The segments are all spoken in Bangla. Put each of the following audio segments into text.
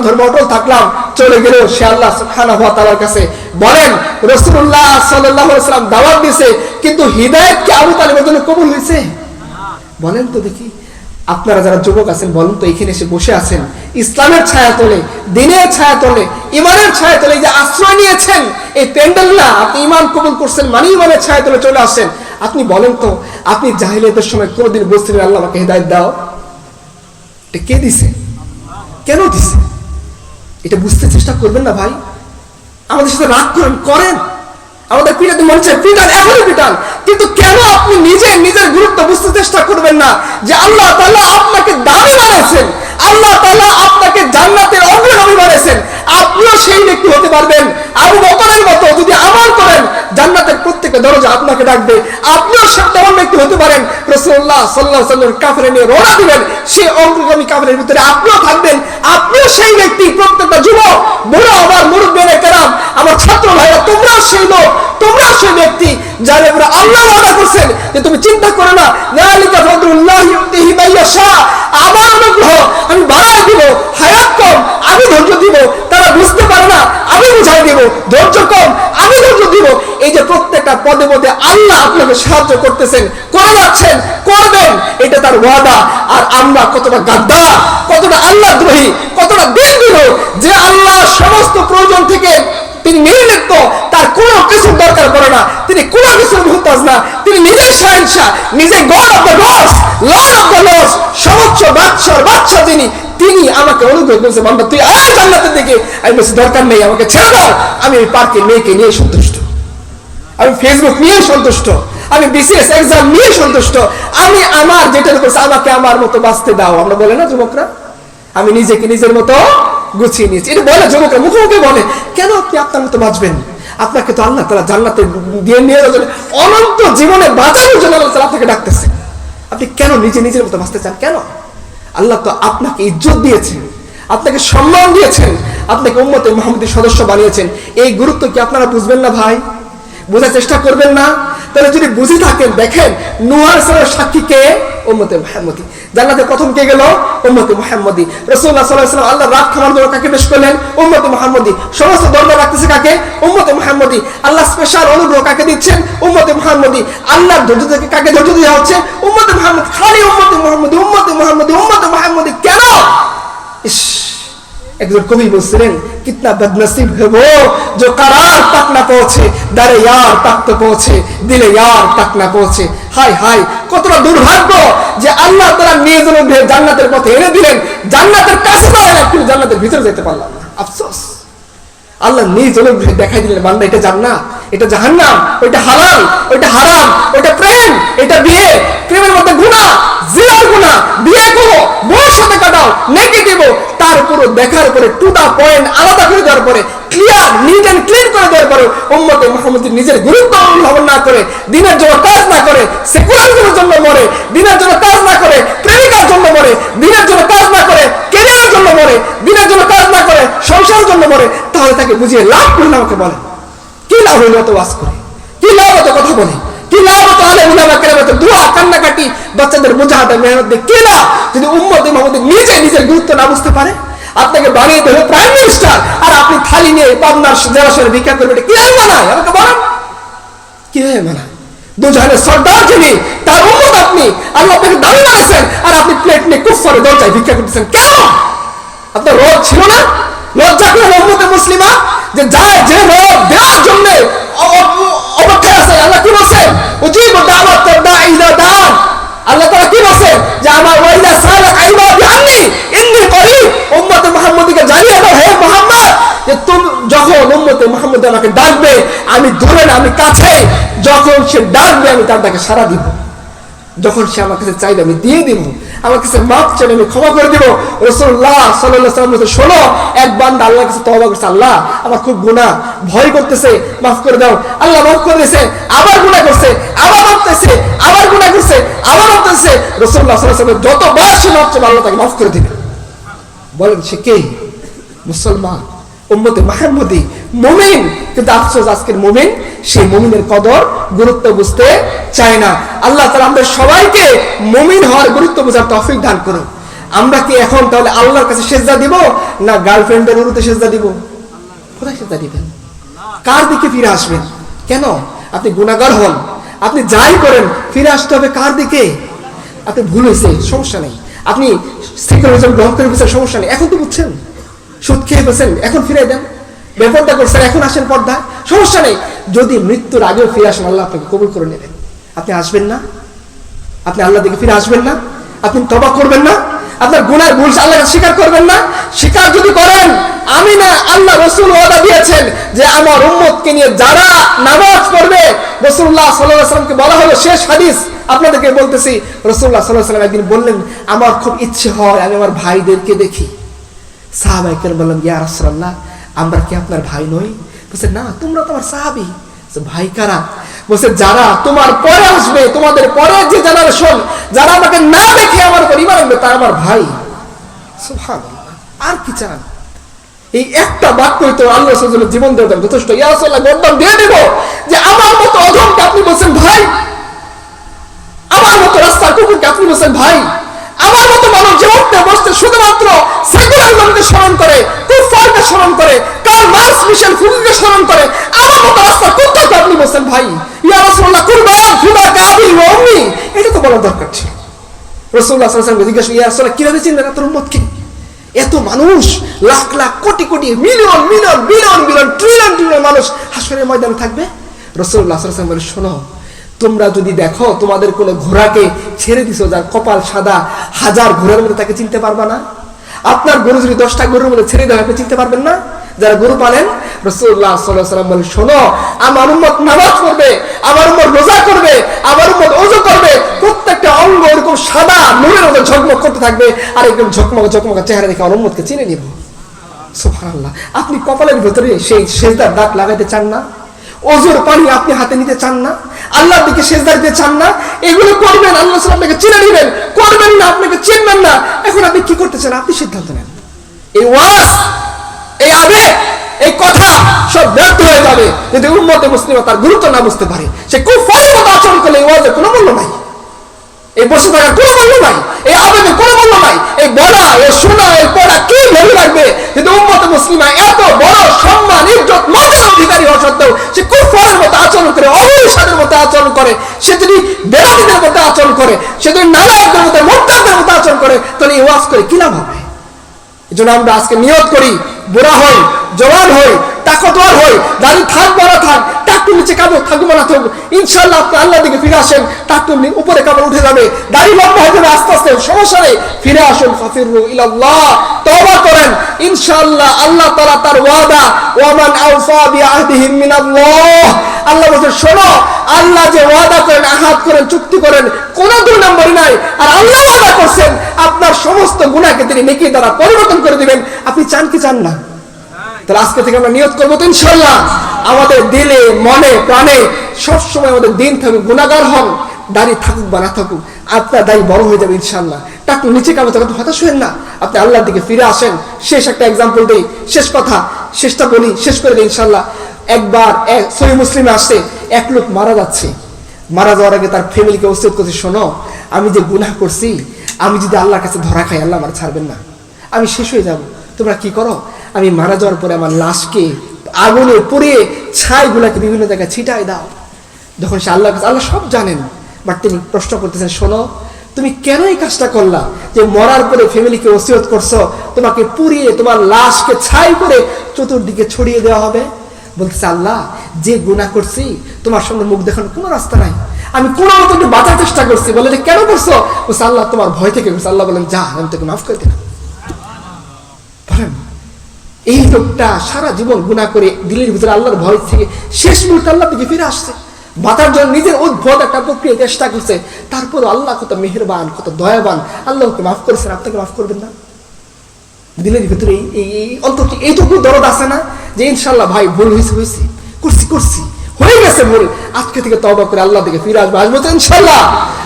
ধর্ম অটল থাকলাম, চলে গেল সে আল্লাহ সুবহানাহু ওয়া তাআলার কাছে। বলেন রাসূলুল্লাহ সাল্লাল্লাহু আলাইহি ওয়াসাল্লাম দাওয়াত দিয়েছে, কিন্তু হিদায়াত কি আবু তালিবের জন্য কবুল হয়েছে? বলেন তো দেখি। আপনারা যারা যুবক আছেন বলুন তো, এখানে এসে বসে আছেন ইসলামের ছায়া তলে, দ্বীনের ছায়া তলে, ইমানের ছায়া তলে যে আশ্রয় নিয়েছেন, এই প্যান্ডেল না, আপনি ইমান কবুল করছেন মানে ইমানের ছায়া তলে চলে আসেন। আপনি বলেন তো, আপনি জাহিলিয়াতের সময় কোনদিন বলছিলেন আল্লাহ আমাকে হিদায়াত দাও? এটা কে দিছে? কেন দিছে? এটা বুঝতে চেষ্টা করবেন না ভাই। আমাদের সাথে রাগ করেন, আমাদের পিটাতে মন চায় পিটান, এখনই পিটান, কিন্তু কেন আপনি নিজের গুরুত্ব বুঝতে চেষ্টা করবেন না যে আল্লাহ তাআলা আপনাকে দামি বানাইছেন, আল্লাহ তাআলা আপনাকে জান্নাতের অগ্রগামী বানাইছেন। আপনিও সেই ব্যক্তি হতে পারবেন আবু বকরের মতো, যদি আমল করেন জান্নাতের প্রত্যেকটা দরজা আপনাকে ডাকবে। আপনিও তেমন ব্যক্তি হতে পারেন, রাসূলুল্লাহ সাল্লাল্লাহু আলাইহি ওয়াসাল্লাম কাফের নিয়ে রওনা দিবেন, সেই অগ্রগামী কাফেরের ভিতরে আপনিও থাকবেন। আপনিও সেই ব্যক্তি, প্রত্যেকটা যুবক, বড় আমার মুরব্বিয়ানে কেরাম, আমার ছাত্র ভাইরা, তোমরাও সেই লোক, তোমরাও সেই ব্যক্তি যারা আল্লাহ ওয়াদা করছেন যে তুমি চিন্তা করো না, যালিকা ফাদলুল্লাহি ইউতিহি মাইয়াশা, আমার অনুগ্রহ আমি বাড়ায় দিব, হায়াত কম আমি ধৈর্য দিব, তারা বুঝতে পারে না আমি বুঝাই দিব, ধৈর্য কম আমি ধৈর্য দিব। এই যে প্রত্যেকটা পদে পদে আল্লাহ আপনাকে সাহায্য করতেছেন, করে যাচ্ছেন, করবেন, এটা তার ওয়াদা। আর আমরা কতটা গাদ্দার, কতটা আল্লাহদ্রোহী, কতটা দিনবিরোধী, যে আল্লাহ সমস্ত প্রয়োজন থেকে তিনি নির্লিপ্ত, তার কোনো কিছুর দরকার পড়ে না, তিনি কোনো কিছুর মুহতাজ না, তিনি নিজেই শাহেনশাহ, নিজে God of the Lords, Lord of the Lords, সমস্ত বাদশা যিনি, তিনি আমাকে অনুগ্রহ করেছে, বান্দা তুই আয় জান্নাতের দিকে। আমি বলছি দরকার নেই, আমাকে ছেড়ে দাও, আমি ওই পার্কে মেয়েকে নিয়ে সন্তুষ্ট, আমি ফেসবুক নিয়ে সন্তুষ্ট, আমি বিসিএস এক্সাম নিয়ে সন্তুষ্ট, আমি আমার যেটা করছে আমাকে আমার মতো বাঁচতে দাও। আমরা বলে না যুবকরা, আমি নিজেকে নিজের মতো গুছিয়ে নিয়েছি, এটা বলে যুবকরা, মুখে মুখে বলে। কেন আপনি আপনার মতো বাঁচবেন? আপনাকে তো আল্লাহ তাআলা জান্নাতে দিয়ে নিয়ে যাবেন, অনন্ত জীবনে বাঁচানোর জন্য আল্লাহ তাআলা আপনাকে ডাকতেছে। আপনি কেন নিজের মতো বাঁচতে চান? কেন? আল্লাহ তো আপনাকে ইজ্জত দিয়েছেন, আপনাকে সম্মান দিয়েছেন, আপনাকে উম্মতে মুহাম্মদীর সদস্য বানিয়েছেন। এই গুরুত্ব কি আপনারা বুঝবেন না ভাই? বোঝার চেষ্টা করবেন না? তাহলে যদি বুঝে থাকেন, দেখেন নূহ আলাইহিস সালামের সাক্ষী কে? উম্মতে মুহাম্মদী। জান্নাতে প্রথম কে গেল? উম্মতে মুহাম্মদী। রাসূলুল্লাহ সাল্লাল্লাহু আলাইহি ওয়াসাল্লাম আল্লাহ রাগ ক্ষমার জন্য কাকে পেশ করলেন? উম্মতে মুহাম্মদী। সমস্ত দরজা রাখতেছে কাকে? উম্মতে মুহাম্মদী। আল্লাহ স্পেশাল অনুগ্রহ কাকে দিচ্ছেন? উম্মতে মুহাম্মদী। আল্লাহর ধৈর্য থেকে কাকে ধৈর্য দেওয়া হচ্ছে? উম্মতে মুহাম্মদ। খালি উম্মতে মুহাম্মদী, উম্মতে মুহাম্মদী, উম্মতে মুহাম্মদী। কেন? একজন কবি বলছিলেন, কিতনা বদনসিব है वो जो करार तक ना पहुंचे, दरे यार तक तो पहुंचे, दिले यार तक ना पहुंचे। হায় হায়, কতটা দুর্ভাগ্য যে আল্লাহ তাআলা নিজ অনুগ্রহে জান্নাতের পথে এনে দিলেন, জান্নাতের কাছে দাঁড়ালেন কিন্তু জান্নাতের ভিতরে যেতে পারলাম না। আফসোস। আল্লাহ নিজ অনুগ্রহে দেখাই দিলেন, বান্দা এটা জান্নাত, এটা জাহান্নাম, ওইটা হালাল, ওইটা হারাম, ওইটা প্রেম, এটা বিয়ে, প্রেমের মধ্যে গুনাহ, জিনার গুনাহ, বিয়ে করো, বউয়ের সাথে কাটাও, নেগেটিভ, তার উপরে দেখার পরে টু দা পয়েন্ট আলাদা করে দেওয়ার পরে, ক্লিয়ার নিট এন্ড ক্লিন করে দেওয়ার পরে উম্মতে মুহাম্মদীর নিজের গুরুত্ব অনুধাবন না করে, দিনের জন্য কাজ না করে, সেকুলারিজমের জন্য মরে, দিনের জন্য কাজ না করে, প্রেমিকার জন্য মরে, দিনের জন্য কাজ না করে, ক্যারিয়ারের জন্য মরে, দিনের জন্য কাজ না করে, সংসারের জন্য মরে, তাহলে তাকে বুঝিয়ে লাভ করুন। আমাকে বলে কি লাভ হইল এত ওয়াজ করে? কি লাভ এত কথা বলে? কি লাভ এত আলেম উলামা কেরামের দোয়া, কান্নাকাটি, বাচ্চাদের মুজাহাদা, মেহনত দিয়ে কি লাভ যদি উম্মতে মুহাম্মদী নিজের গুরুত্ব না বুঝতে পারে? আপনাকে বানিয়ে দেবে প্রাইম মিনিস্টার, আর আপনি থালি নিয়ে পাবনার জেলা শহরে ভিক্ষা করবেন, এটা কিভাবে মানায়? আমাকে বলেন কিভাবে মানায়? দুজাহানের সর্দার যিনি, তার উম্মত আপনি, আল্লাহ আপনাকে দামি বানাইছেন, আর আপনি প্লেট নিয়ে কুফফারের দরজায় ভিক্ষা করতেছেন। কেন? আপনার রোগ ছিল না? লজ্জা করে উম্মতে মুসলিমা যে যায়, যে রোগ দেওয়ার জন্য অপেক্ষায় আছে। আল্লাহ কি বলছেন? উজিবু দাওয়াত দাঈ ইযা দাআন। আল্লাহ তাআলা কি বলছেন? যে আমার ওয়াইদা সালাক ইবাদি আন্নি ইন্নী করিব। উম্মতে মুহাম্মদীকে জানিয়ে দাও, হে মুহাম্মদ, যে তুমি যখন উম্মতে মুহাম্মদ আমাকে ডাকবে, আমি দূরে না, আমি কাছে, যখন সে ডাকবে আমি তার ডাকে সাড়া দিব, যখন সে আমার কাছে চাইবে আমি দিয়ে দিব, আমার কাছে মাফ চাইলে আমি ক্ষমা করে দিব। রাসূলুল্লাহ সাল্লাল্লাহু আলাইহি ওয়াসাল্লাম বলেছেন, শোনো, এক বান্দা আল্লাহর কাছে তওবা করছে, আল্লাহ আমার খুব গুনাহ, ভয় করতেছে, মাফ করে দাও। আল্লাহ মাফ করে দিয়েছে, আবার গুনাহ করছে, আবার ভাবতেছে, আবার গুনাহ করছে, আবার ভাবতেছে। রাসূলুল্লাহ সাল্লাল্লাহু আলাইহি ওয়াসাল্লাম যতবার সে মাফ চাইবে আল্লাহ তাকে মাফ করে দিবে। বলেন সে কে? মুসলমান, উম্মতে মুহাম্মদী, মুমিন। কিন্তু আফসোস, আজকের মুমিন সেই মুমিনের কদর, গুরুত্ব বুঝতে চায় না। আল্লাহ তাআলা আমাদের সবাইকে মুমিন হওয়ার গুরুত্ব বোঝার তৌফিক দান করুন। আমরা কি এখন তাহলে আল্লাহর কাছে সেজদা দিব না গার্লফ্রেন্ডের উরুতে সেজদা দিব? কোথায় সেজদা দিবেন? কার দিকে ফিরে আসবেন? কেন? আপনি গুনাহগার হন, আপনি যাই করেন ফিরে আসতে হবে কার দিকে? আপনি ভুল হয়েছে, সমস্যা নেই। আপনি সেকুলারিজম গ্রহণ করে ফেলছেন, সমস্যা নেই। এখন তো বুঝছেন, সুদ খেয়ে ফেলছেন, এখন ফিরে দেন। বেপর্দা করছেন, এখন আসেন পর্দা, সমস্যা নেই। যদি মৃত্যুর আগেও ফিরে আসেন, আল্লাহ আপনাকে কবুল করে নেবেন। আপনি আসবেন না? আপনি আল্লাহ দিকে ফিরে আসবেন না? আপনি তওবা করবেন না? আপনার গুনার ভুল আল্লাহকে স্বীকার করবেন না? স্বীকার যদি করেন, আমি না আল্লাহ রাসূল ওয়াদা দিয়েছেন যে আমার উম্মতকে নিয়ে যারা নামাজ পড়বে, রাসূলুল্লাহ সাল্লাল্লাহু আলাইহি ওয়াসাল্লামকে বলা হলো, শেষ হাদিস আপনাদেরকে বলতেছি, রাসূলুল্লাহ সাল্লাল্লাহু আলাইহি ওয়াসাল্লাম একদিন বললেন, আমার খুব ইচ্ছে হয় আমি আমার ভাইদেরকে দেখি। সাহাবায়ে কেরাম বললেন, ইয়া রাসূলুল্লাহ, আমরা কি আপনার ভাই নই? বলছে, না, তোমরা তো আমার সাহাবী। ভাই কারা? বলছে, যারা তোমার পরে আসবে, তোমাদের পরে যে জেনারেশন, যারা আমাকে না দেখে আমার উপর ঈমান আনবে, তারা আমার ভাই। সুবহানাল্লাহ, আর কি চান? এই একটা বাক্যই তো আল্লাহ রাসূলের জীবন দেওয়ার যথেষ্ট। ইয়া রাসূলুল্লাহ, গর্দান দিয়ে দেব যে আমার মতো অধমকে আপনি বলছেন ভাই, আমার মতো রাস্তার কুকুরকে আপনি বলছেন ভাই, আমার মতো মানুষ যে উঠতে বসতে শুধুমাত্র সেকুলারিজমকে স্মরণ করে, কুফারকে স্মরণ করে, কার্ল মার্কস, মিশেল ফুকোকে স্মরণ করে, আমার মতো রাস্তার কুত্তাকে আপনি বলছেন ভাই। ইয়া রাসূলুল্লাহ, কুরবান ফিদাকা আবি ওয়া উম্মি, এটা তো বলার দরকার ছিল। রাসূলুল্লাহ সাল্লাল্লাহু আলাইহি ওয়াসাল্লাম জিজ্ঞাসা, ইয়া রাসূলুল্লাহ, কিভাবে চিনলেন আপনার উম্মতকে? এত মানুষ, lakh lakh crore crore million million billion billion trillion trillion মানুষ হাসরের ময়দানে থাকবে। রাসূলুল্লাহ সাল্লাল্লাহু আলাইহি ওয়াসাল্লাম বলেন, শোনো, তোমরা যদি দেখো তোমাদের কোনো ঘোড়াকে ছেড়ে দিছো, যার কপাল সাদা, হাজার ঘোড়ার মধ্যে তাকে চিনতে পারবা না? আপনার গরু যদি 10টা গরুর মধ্যে ছেড়ে দেওয়া, আপনি চিনতে পারবেন না? যারা গরু পালেন, রাসূলুল্লাহ সাল্লাল্লাহু আলাইহি ওয়াসাল্লাম বলেন, শোনো, আমার উম্মত নামাজ পড়বে, আমার উম্মত রোজা করবে, আমার উম্মত ওযু করবে, প্রত্যেকটা অঙ্গ এরকম সাদা নূরের মতো ঝকমক করতে থাকবে, আর একদম ঝকমক ঝকমক চেহারা দেখে আমার উম্মতকে চিনে নিব। সুবহানাল্লাহ। আপনি কপালের ভিতরে সেই সেজদার দাগ লাগাইতে চান না? ওযুর পানি আপনি হাতে নিতে চান না? আল্লাহর দিকে সেজদা দিতে চান না? এগুলো করবেন, আল্লাহ সাল্লাল্লাহু আপনাকে চিনে নেবেন। করবেন না, আপনাকে চিনবেন না। এখন আপনি কি করতে চান? আপনি সিদ্ধান্ত নেন। এই ওয়াজ, এই আবেগ, এই কথা সব ব্যর্থ হয়ে যাবে যদি উম্মতে মুসলিমা তার গুরুত্ব না বুঝতে পারে। সে কুফারের মতো আচরণ করলে এই ওয়াজের কোনো মূল্য নাই, এই বসে থাকার কোনো মূল্য নাই, এই আবেগের কোনো মূল্য নাই। এই বলা, এই শোনা, এই পড়া কি ভেবে রাখবে যদি উম্মতে মুসলিমা এত বড় সম্মান, ইজ্জত, মর্যাদার অধিকারী হওয়া সত্ত্বেও সে কুফারের মতো আচরণ করে, অহিংসাদের মতো আচরণ করে, সে যদি বেরামীদের মতো আচরণ করে, সে যদি নালায়কদের মতো, মোরতাদের মতো আচরণ করে, তাহলে এই ওয়াজ করে কি লাভ হবে? এই জন্য আমরা আজকে নিয়ত করি, বুড়া হই, জওয়ান হই, তাকতওয়ার হই, দাড়ি থাক বড় থাক, টাকটু নিচে কাপড় থাকবো না থাকবো, ইনশাআল্লাহ আপনি আল্লাহর দিকে ফিরে আসেন, টাকটু উপরে কাপড় উঠে যাবে, দাড়ি লম্বা হয়ে যাবে আস্তে আস্তে, সমস্যা নেই, ফিরে আসুন। ফাফিরু ইলাল্লাহ, তওবা করেন, ইনশাআল্লাহ আল্লাহ তাআলা তার ওয়াদা, ওয়ামান আওফা বিআহদিহি মিনাল্লাহ, আল্লাহ বলেন, শোনো, আল্লাহ যে ওয়াদা করেন, আহাদ করেন, চুক্তি করেন, কোনো দুই নম্বরই নাই। আর আল্লাহ ওয়াদা করছেন আপনার সমস্ত গুনাহকে তিনি নেকি দ্বারা পরিবর্তন করে দিবেন। আপনি চান কি চান না? তাহলে আজকে থেকে আমরা নিয়ত করবো তো ইনশাআল্লাহ আমাদের দিলে, মনে, প্রাণে সবসময় আমাদের দিন থাকুক, গুনাহগার হন, দাড়ি থাকুক বা না থাকুক, আপনার দাড়ি বড় হয়ে যাবে ইনশাআল্লাহ। টাকটু নিচে কামে তখন হতাশ হবেন না, আপনি আল্লাহর দিকে ফিরে আসেন। শেষ একটা এক্সাম্পল দিই, শেষ কথা, শেষটা বলি, শেষ করে দিই ইনশাআল্লাহ। একবার সহিহ মুসলিমে আসছে, এক লোক মারা যাচ্ছে, মারা যাওয়ার আগে তার ফ্যামিলিকে ওসিয়ত করছে, শোনো, আমি যে গুনাহ করছি, আমি যদি আল্লাহর কাছে ধরা খাই, আল্লাহ আমার ছাড়বেন না, আমি শেষ হয়ে যাব। তোমরা কি করো, আমি মারা যাওয়ার পরে আমার লাশকে আগুনে পুড়িয়ে ছাইগুলাকে বিভিন্ন জায়গায় ছিটাই দাও। যখন সে আল্লাহর কাছে, আল্লাহ সব জানেন, বাট তিনি প্রশ্ন করতেছেন, শোনো, তুমি কেন এই কাজটা করলা যে মরার পরে ফ্যামিলিকে ওসিয়ত করছো তোমাকে পুড়িয়ে তোমার লাশকে ছাই করে চতুর্দিকে ছড়িয়ে দেওয়া হবে? বলতেছে, আল্লাহ, যে গুনাহ করছি তোমার সামনে মুখ দেখানোর কোনো রাস্তা নাই, আমি কোনো মতো একটু বাঁচার চেষ্টা করছি। বলে, কেন করছো? বলছে, আল্লাহ তোমার ভয় থেকে করছে। আল্লাহ বলেন, যা, আমি তোকে মাফ করে দিলাম। বলেন, এই লোকটা সারা জীবন গুনাহ করে দিলের ভিতরে আল্লাহর ভয় থেকে শেষ মুহূর্তে আল্লাহ থেকে ফিরে আসছে, বাঁচার জন্য নিজের উদ্ভট একটা প্রক্রিয়া চেষ্টা করছে, তারপর আল্লাহ কত মেহেরবান, কত দয়াবান, আল্লাহকে মাফ করেছেন, আপনাকে মাফ করবেন না? দিলের ভিতরে এই অন্তত এইটুকু দরদ আছে না যে ইনশাআল্লাহ ভাই ভুল হয়েছে, করছি, হয়ে গেছে ভুল, আজকে থেকে তওবা করে আল্লাহ দিকে ফিরে আসবো তো ইনশাআল্লাহ।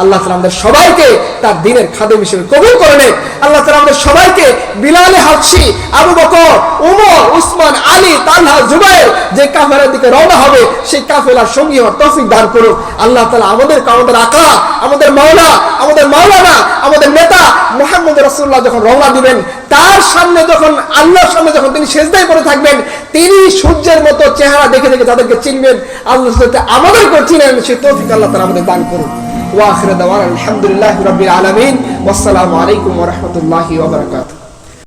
আল্লাহ তাআলা আমাদের সবাইকে তার দ্বীনের খাদেম হিসেবে কবুল করে নেন। আল্লাহ তাআলা আমাদের সবাইকে বিলালে হাবশী, আবু বকর, ওমর, উসমান, আলী, তালহা, জুবাইর যে কাফেলার দিকে রওনা হবে সেই কাফেলার সঙ্গী হওয়ার তৌফিক দান করুন আল্লাহ তাআলা। আমাদের আকা, আমাদের মাওলা, আমাদের মাওলানা, আমাদের নেতা মুহাম্মদ রাসূলুল্লাহ যখন রওনা দিবেন, তার সামনে যখন আল্লাহর সামনে যখন তিনি সিজদায় পড়ে থাকবেন, তিনি সূর্যের মতো চেহারা দেখে দেখে তাদেরকে চিনবেন। আল্লাহ আমাদেরকে চিনেন, সেই তৌফিক আল্লাহ তাআলা আমাদের দান করুন। ওয়া আখিরু দাওয়ানা আলহামদুলিল্লাহি রাব্বিল আলামিন। ওয়াসসালামু আলাইকুম ওয়া রাহমাতুল্লাহি ওয়া বারাকাতুহু।